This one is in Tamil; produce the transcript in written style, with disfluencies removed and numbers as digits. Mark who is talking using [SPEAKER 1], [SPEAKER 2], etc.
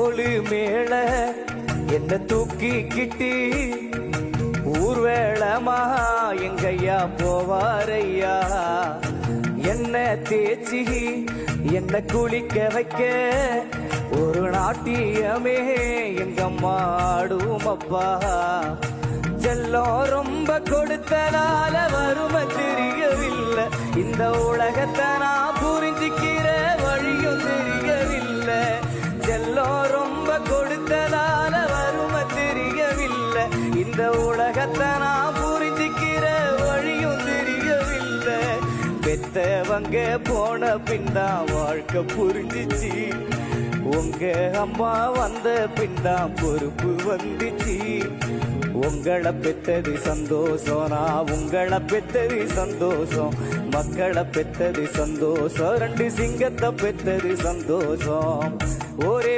[SPEAKER 1] தோளு மேல என்ன தூக்கிக்கிட்டு ஊர்வேளமா எங்கையா போவாரையா என்ன தேச்சி என்ன குளிக்க வைக்க ஒரு நாட்டியமே எங்கம்மா ஆடும் அப்பா செல்லம் ரொம்ப கொடுத்தனால வறுமை தெரியவில்லை இந்த உலகத்தை நான் புரிஞ்சுக்கிற வழியும் தெரியவில்லை செல்லம் ரொம்ப கொடுத்தனால வறுமை தெரியவில்லை இந்த உலகத்தை நான் புரிஞ்சுக்கிற வழியும் தெரியவில்லை பெத்தவங்க போன பின்தான் வாழ்க்கை புரிஞ்சிச்சு உங்க அம்மா வந்த பின்தான் பொறுப்பு வந்துச்சு உங்களை பெத்தது சந்தோஷம் நான் உங்களை பெத்தது சந்தோஷம் மக்களை பெத்தது சந்தோஷம் ரெண்டு சிங்கத்தை பெத்தது சந்தோஷம் ஒரே